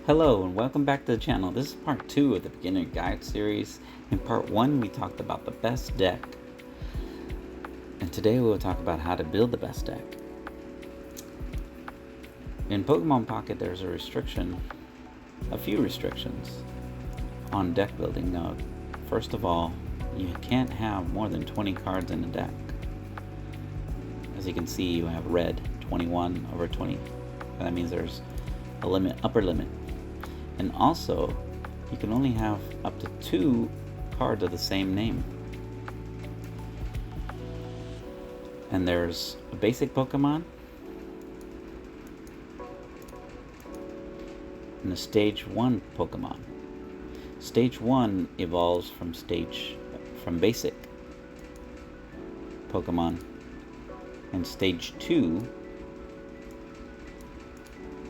Hello and welcome back to the channel. This is part 2 of the beginner guide series. In part 1 we talked about the best deck, and today we will talk about how to build the best deck. In Pokemon Pocket there's a few restrictions on deck building. Now, first of all, you can't have more than 20 cards in a deck. As you can see, you have red 21 over 20. That means there's a limit, upper limit. And also, you can only have up to 2 cards of the same name. And there's a basic Pokemon and a stage 1 Pokemon. Stage 1 evolves from basic Pokemon, and stage 2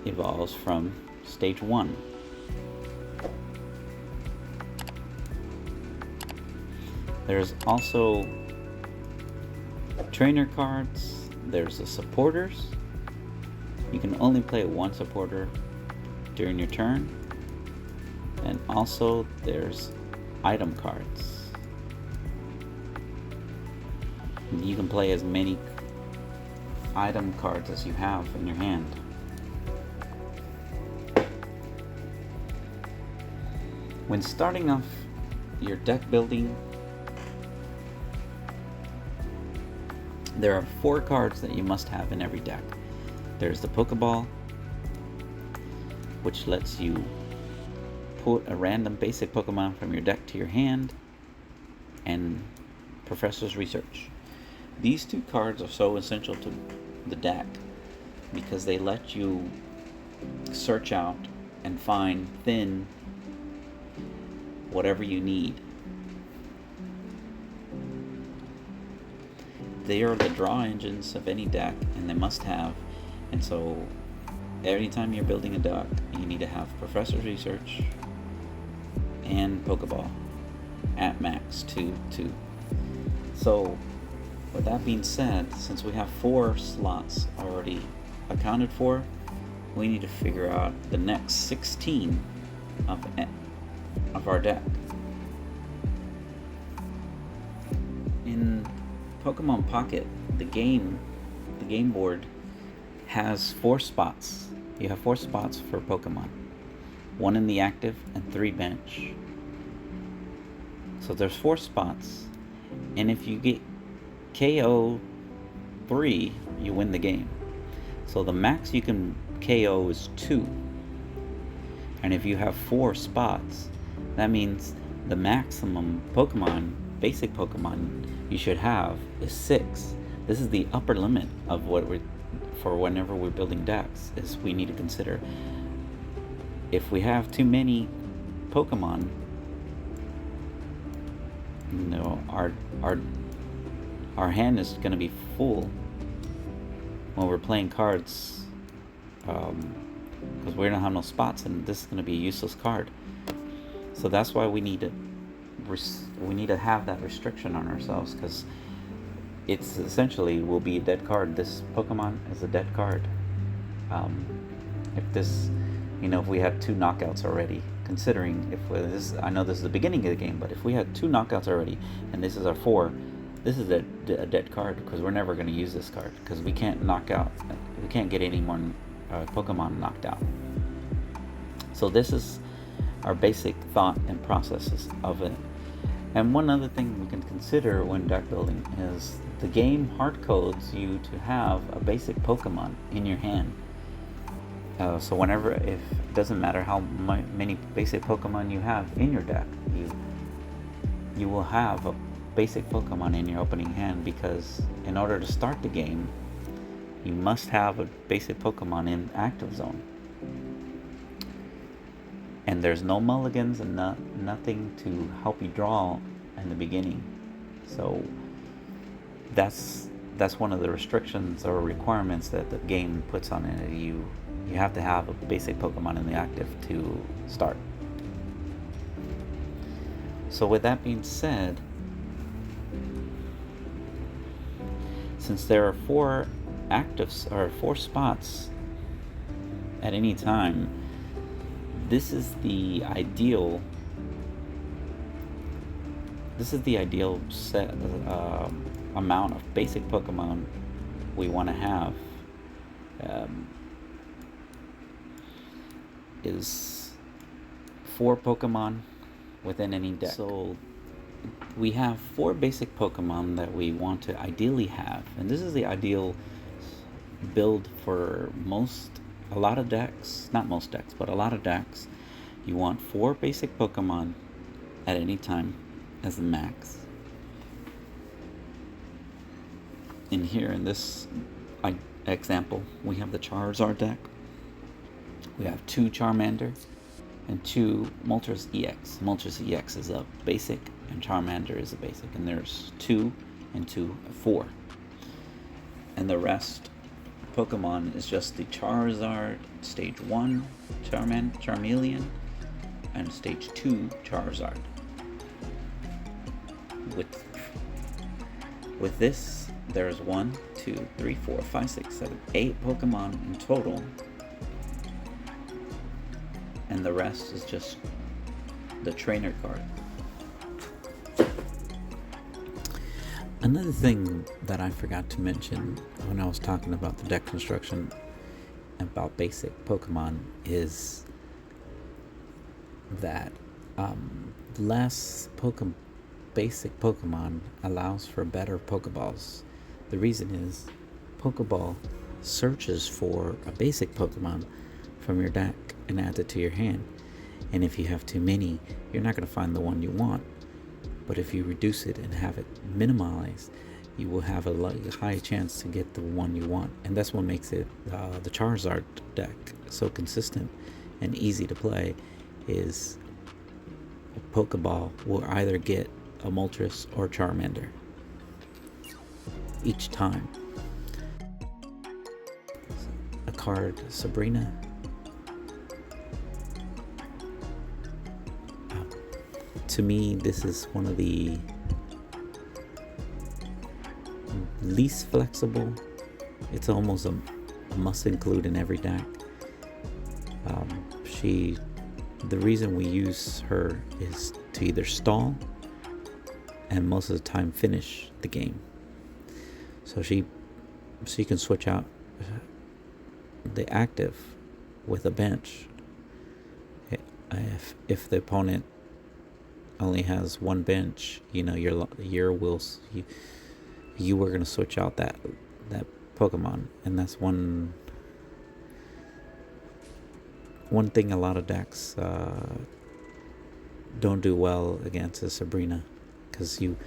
evolves from stage 1. There's also trainer cards. There's the supporters. You can only play one supporter during your turn. And also there's item cards. You can play as many item cards as you have in your hand. When starting off your deck building, there are 4 cards that you must have in every deck. There's the Pokeball, which lets you put a random basic Pokemon from your deck to your hand, and Professor's Research. These 2 cards are so essential to the deck because they let you search out and find whatever you need. They are the draw engines of any deck, and they must have. And so anytime you're building a deck, you need to have Professor's Research and Pokeball at max 2. So with that being said, since we have 4 slots already accounted for, we need to figure out the next 16 of our deck. In Pokemon Pocket, the game board has 4 spots. You have 4 spots for Pokemon. 1 in the active and 3 bench. So there's 4 spots. And if you get KO 3, you win the game. So the max you can KO is 2. And if you have 4 spots, that means the maximum basic Pokemon you should have is 6. This is the upper limit of for whenever we're building decks, is we need to consider if we have too many Pokemon, our hand is going to be full when we're playing cards, because we don't have no spots, and this is going to be a useless card. So that's why we need to have that restriction on ourselves, because it's essentially will be a dead card. This Pokemon is a dead card. If we had 2 knockouts already, considering I know this is the beginning of the game, but if we had 2 knockouts already and this is our 4, this is a dead card, because we're never going to use this card, because we can't get any more Pokemon knocked out. So this is our basic thought and processes of it. And one other thing we can consider when deck building is the game hard codes you to have a basic Pokemon in your hand. So whenever, if it doesn't matter how many basic Pokemon you have in your deck, you will have a basic Pokemon in your opening hand, because in order to start the game, you must have a basic Pokemon in active zone. And there's no mulligans and nothing to help you draw in the beginning. So that's one of the restrictions or requirements that the game puts on it. You have to have a basic Pokemon in the active to start. So with that being said, since there are 4 actives or 4 spots at any time, this is the ideal. This is the ideal set amount of basic Pokemon we want to have. Is 4 Pokemon within any deck. So we have 4 basic Pokemon that we want to ideally have, and this is the ideal build for a lot of decks, not most decks, but a lot of decks. You want 4 basic Pokemon at any time as the max. In here, in this example, we have the Charizard deck. We have 2 Charmander and 2 Moltres EX. Moltres EX is a basic and Charmander is a basic, and there's 2 and 2, 4. And the rest Pokemon is just the Charizard Stage 1 Charmeleon and Stage 2 Charizard. With this, there's 1, 2, 3, 4, 5, 6, 7, 8 Pokemon in total. And the rest is just the trainer card. Another thing that I forgot to mention when I was talking about the deck construction about basic Pokemon is that less basic Pokemon allows for better Pokeballs. The reason is Pokeball searches for a basic Pokemon from your deck and adds it to your hand. And if you have too many, you're not going to find the one you want. But if you reduce it and have it minimalized, you will have a high chance to get the one you want. And that's what makes it the Charizard deck so consistent and easy to play. Is a Pokeball will either get a Moltres or Charmander each time. A card, Sabrina. To me, this is one of the least flexible. It's almost a must include in every deck. The reason we use her is to either stall and most of the time finish the game. So she can switch out the active with a bench. If the opponent only has one bench, you were going to switch out that Pokemon, and that's one thing a lot of decks don't do well against is Sabrina, because you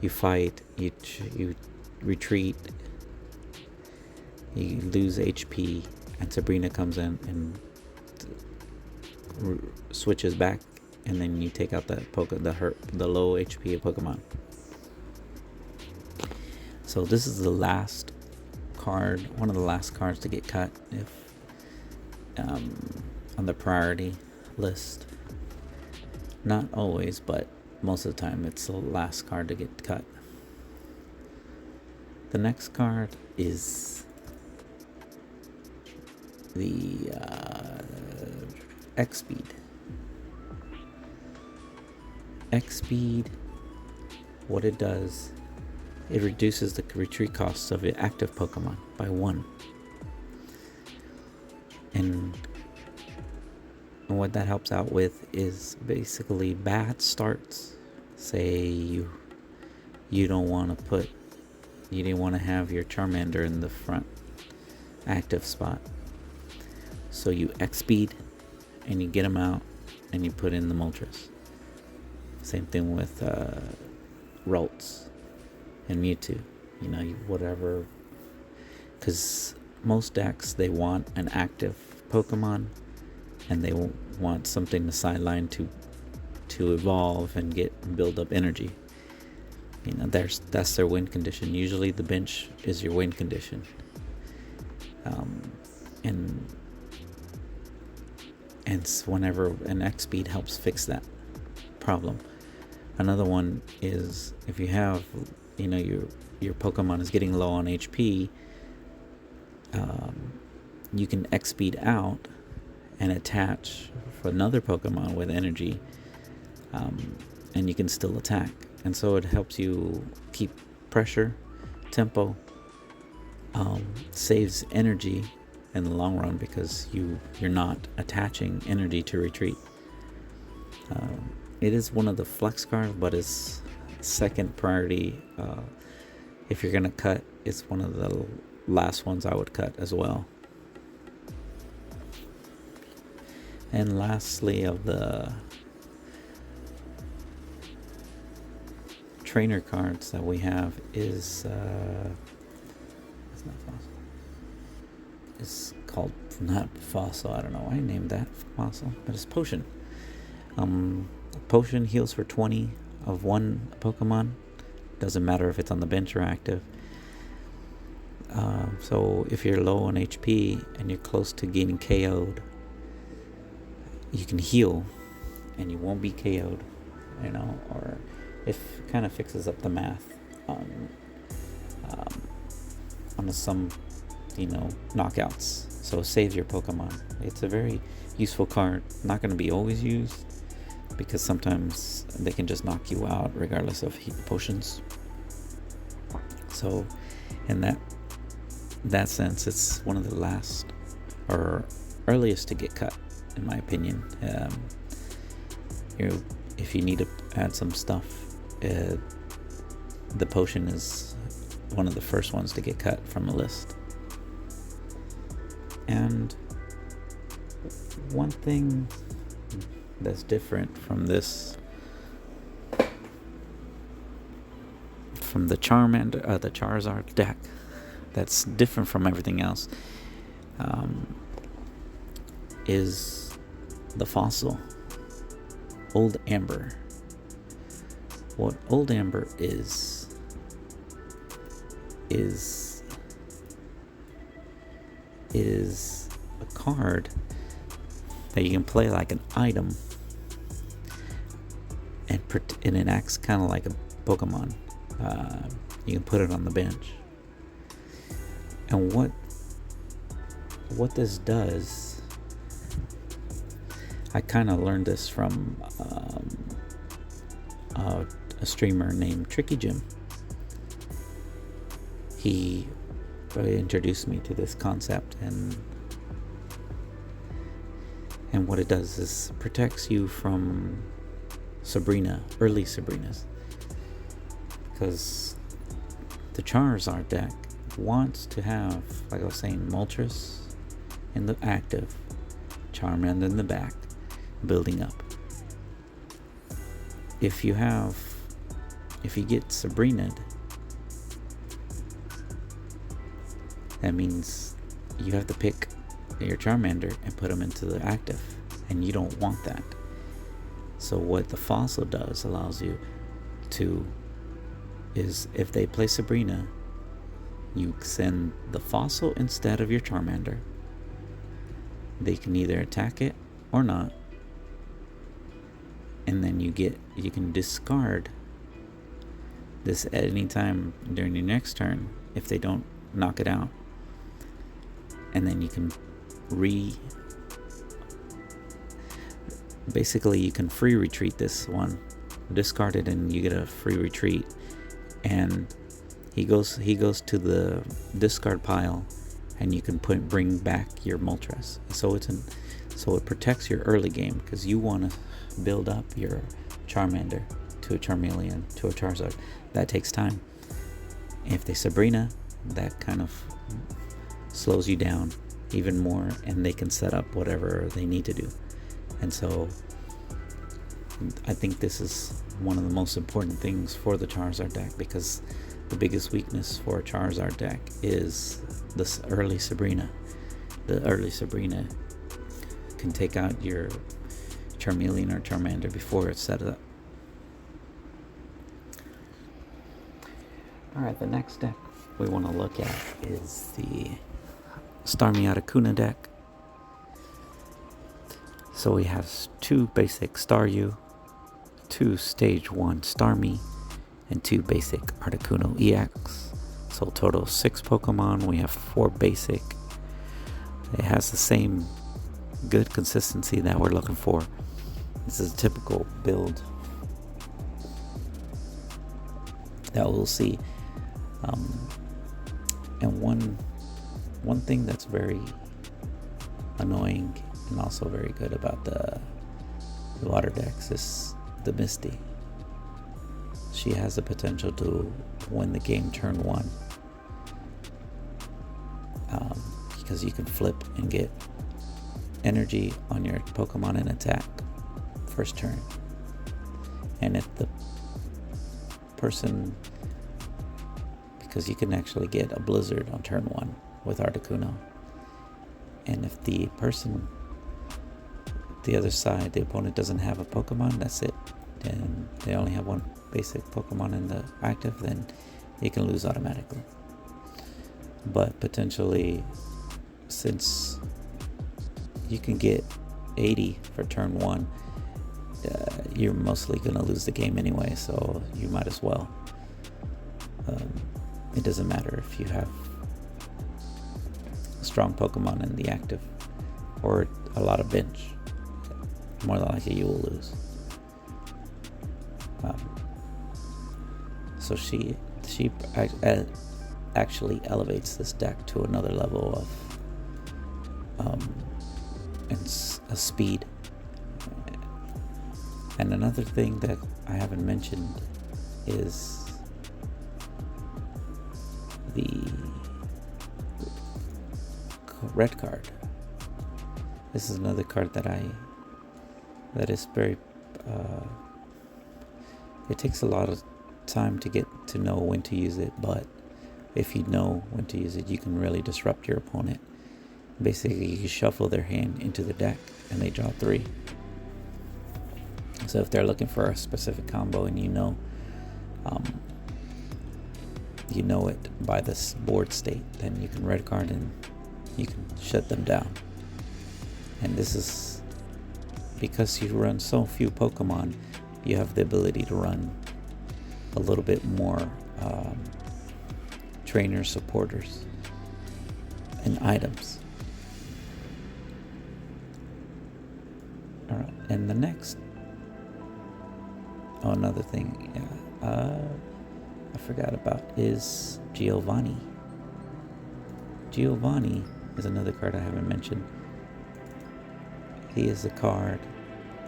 fight, you retreat, you lose HP, and Sabrina comes in and switches back, and then you take out the low HP Pokemon. So this is the last card, one of the last cards to get cut if on the priority list. Not always, but most of the time it's the last card to get cut. The next card is the X-Speed. X-Speed, what it does, it reduces the retreat costs of the active Pokemon by 1. And what that helps out with is basically bad starts. Say you didn't want to have your Charmander in the front active spot. So you X-Speed and you get him out and you put in the Moltres. Same thing with Ralts and Mewtwo. Whatever. Because most decks, they want an active Pokemon, and they want something to sideline to evolve and build up energy. That's their win condition. Usually the bench is your win condition. And whenever an X-Speed helps fix that problem. Another one is if you have, your Pokemon is getting low on HP, you can X-Speed out and attach off another Pokemon with energy, and you can still attack. And so it helps you keep pressure, tempo, saves energy in the long run because you're not attaching energy to retreat. It is one of the flex cards, but it's second priority. If you're gonna cut, it's one of the last ones I would cut as well. And lastly, of the trainer cards that we have is it's not fossil. It's called not fossil. I don't know why I named that fossil, but it's potion. Potion heals for 20 of one Pokemon. Doesn't matter if it's on the bench or active. So if you're low on HP and you're close to getting KO'd, you can heal and you won't be KO'd, or it kind of fixes up the math on some knockouts. So it saves your Pokemon. It's a very useful card. Not going to be always used because sometimes they can just knock you out regardless of heat potions. So in that sense, it's one of the last or earliest to get cut, in my opinion. If you need to add some stuff, the potion is one of the first ones to get cut from a list. And one thing that's different from this, from the Charmander, the Charizard deck, that's different from everything else, is the fossil, Old Amber. What Old Amber is a card that you can play like an item, and it acts kind of like a Pokemon. You can put it on the bench. And what this does, I kind of learned this from a streamer named Tricky Jim. He introduced me to this concept, and what it does is protects you from early Sabrinas, because the Charizard deck wants to have, like I was saying, Moltres in the active, Charmander in the back, building up. If you get Sabrina'd, that means you have to pick your Charmander and put them into the active, and you don't want that. So what the fossil does allows you to is, if they play Sabrina, you send the fossil instead of your Charmander. They can either attack it or not, and then you can discard this at any time during your next turn if they don't knock it out, and then you can basically you can free retreat this one, discard it, and you get a free retreat. And he goes to the discard pile, and you can bring back your Moltres. So it protects your early game, because you want to build up your Charmander to a Charmeleon to a Charizard. That takes time. If they Sabrina, that kind of slows you down even more, and they can set up whatever they need to do. And so I think this is one of the most important things for the Charizard deck, because the biggest weakness for a Charizard deck is this early Sabrina. The early Sabrina can take out your Charmeleon or Charmander before it's set up. Alright, the next deck we want to look at is the Starmie Articuno deck. So we have 2 basic Staryu, 2 stage 1 Starmie, and 2 basic Articuno EX. So total 6 Pokemon. We have 4 basic. It has the same good consistency that we're looking for. This is a typical build that we'll see. And one thing that's very annoying and also very good about the water decks is the Misty. She has the potential to win the game turn 1, because you can flip and get energy on your Pokemon and attack first turn. And if the person, because you can actually get a Blizzard on turn 1 with Articuno, and if the person, the other side, the opponent doesn't have a Pokemon, that's it, and they only have one basic Pokemon in the active, then you can lose automatically. But potentially, since you can get 80 for turn 1, you're mostly going to lose the game anyway, so you might as well. It doesn't matter if you have a strong Pokemon in the active or a lot of bench. More than likely you will lose. So she actually elevates this deck to another level of a speed. And another thing that I haven't mentioned is the red card. This is another card that is very it takes a lot of time to get to know when to use it, but if you know when to use it, you can really disrupt your opponent. Basically, you shuffle their hand into the deck and they draw 3. So if they're looking for a specific combo and you know it by this board state, then you can red card and you can shut them down. And this is because you run so few Pokemon, you have the ability to run a little bit more trainer supporters and items. Alright, and the next, another thing I forgot about is Giovanni. Giovanni is another card I haven't mentioned. He is a card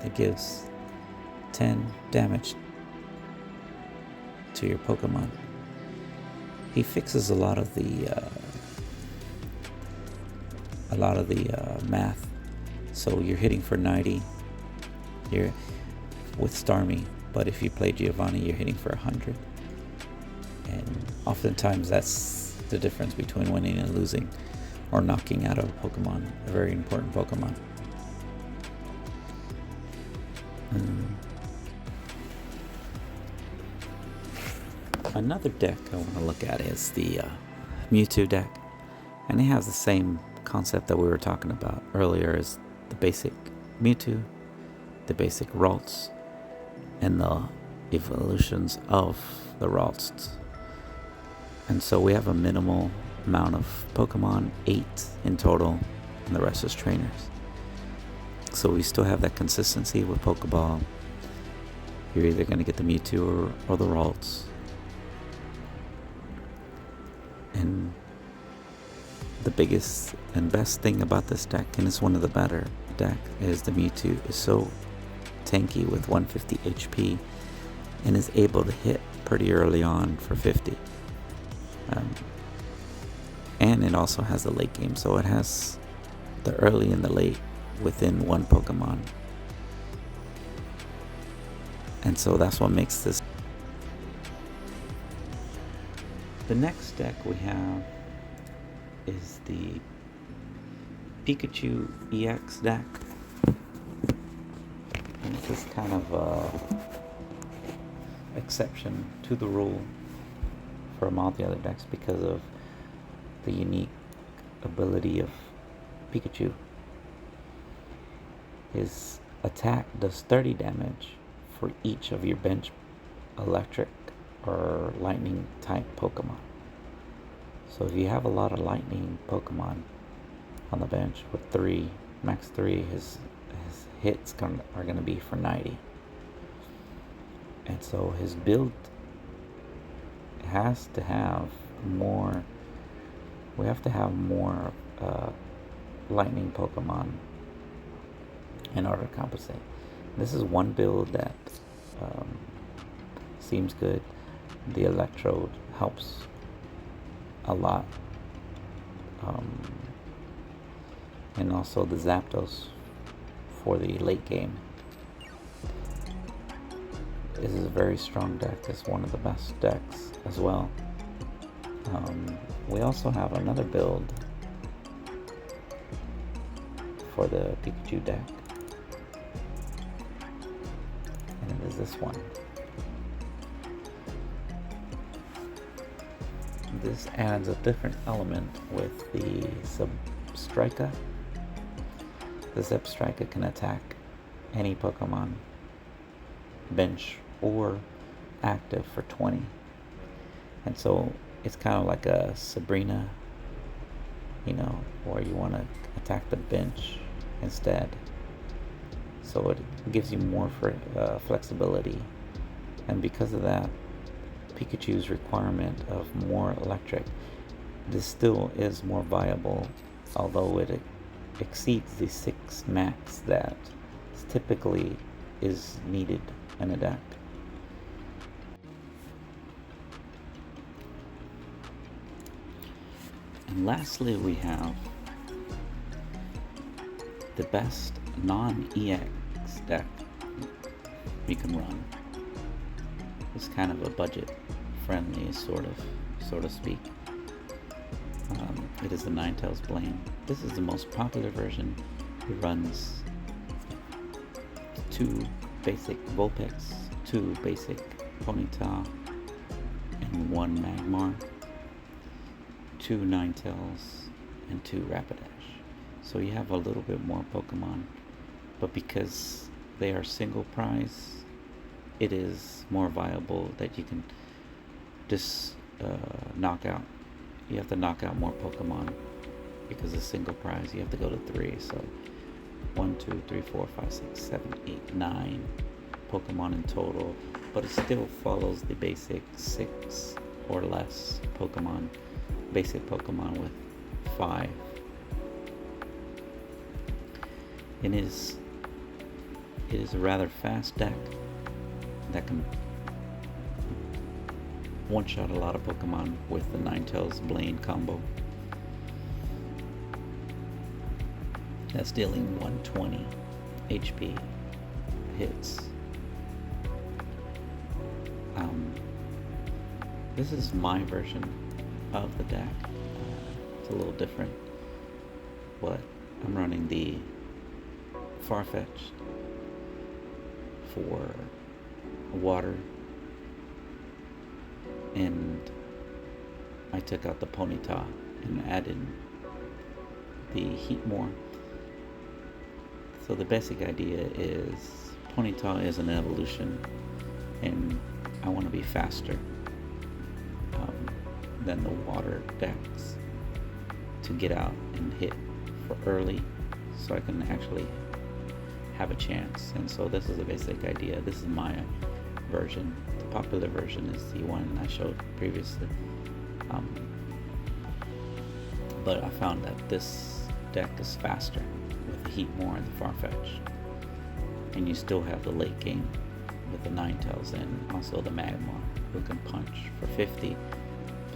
that gives 10 damage to your Pokemon. He fixes a lot of the math. So you're hitting for 90 here with Starmie, but if you play Giovanni, you're hitting for 100. And oftentimes that's the difference between winning and losing, or knocking out a Pokemon, a very important Pokemon. Another deck I want to look at is the Mewtwo deck, and it has the same concept that we were talking about earlier as the basic Mewtwo, the basic Ralts, and the evolutions of the Ralts. And so we have a minimal amount of Pokemon, 8 in total, and the rest is trainers. So we still have that consistency with Pokeball. You're either going to get the Mewtwo or the Ralts. And the biggest and best thing about this deck, and it's one of the better deck, is the Mewtwo is so tanky with 150 HP and is able to hit pretty early on for 50. And it also has the late game, so it has the early and the late within one Pokemon. And so that's what makes this. The next deck we have is the Pikachu EX deck. And this is kind of a exception to the rule from all the other decks because of the unique ability of Pikachu. His attack does 30 damage for each of your bench electric or lightning type Pokemon. So if you have a lot of lightning Pokemon on the bench with 3 Max 3, his hits are going to be for 90. And so his build has to have more. We have to have more lightning Pokemon in order to compensate. This is one build that seems good. The Electrode helps a lot. And also the Zapdos for the late game. This is a very strong deck. It's one of the best decks as well. We also have another build for the Pikachu deck, and it is this one. This adds a different element with the Substrika. The Substrika can attack any Pokemon, bench or active, for 20. And so it's kind of like a Sabrina, or you want to attack the bench instead. So it gives you more flexibility. And because of that, Pikachu's requirement of more electric, this still is more viable, although it exceeds the 6 max that typically is needed in a deck. And lastly, we have the best non-EX deck you can run. It's kind of a budget-friendly, sort of speak. It is the Ninetales Blaine. This is the most popular version. It runs 2 basic Vulpix, 2 basic Ponyta, and 1 Magmar, 2 Ninetales, and 2 Rapidash. So you have a little bit more Pokemon, but because they are single prize, it is more viable that you can just knock out. You have to knock out more Pokemon because it's single prize. You have to go to 3. So 1, 2, 3, 4, 5, 6, 7, 8, 9 Pokemon in total, but it still follows the basic 6 or less Pokemon, basic Pokemon with 5. It is a rather fast deck that can one-shot a lot of Pokemon with the Ninetales Blaine combo. That's dealing 120 HP hits. This is my version of the deck. It's a little different, but I'm running the Farfetch'd for water, and I took out the Ponyta and added the Heatmore. So the basic idea is Ponyta is an evolution, and I want to be faster than the water decks to get out and hit for early, so I can actually have a chance. And so this is the basic idea. This is my version. The popular version is the one I showed previously, but I found that this deck is faster with the Heatmore and the Farfetch, and you still have the late game with the Ninetales and also the Magmar, who can punch for 50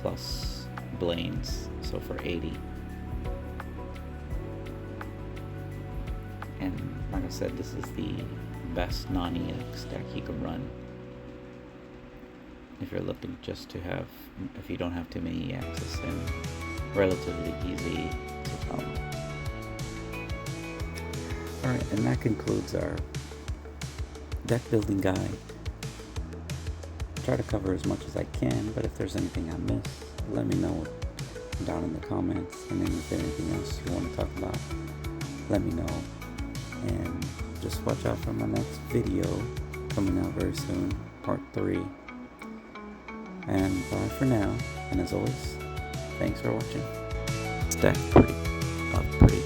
plus Blaine's, so for 80. And like I said, this is the best non-EX deck you can run if you're looking just to have, if you don't have too many EXs, and relatively easy to come. Alright, and that concludes our deck building guide. Try to cover as much as I can, but if there's anything I missed, let me know down in the comments. And then if there's anything else you want to talk about, let me know. And just watch out for my next video coming out very soon, part 3. And bye for now. And as always, thanks for watching. Stack pretty.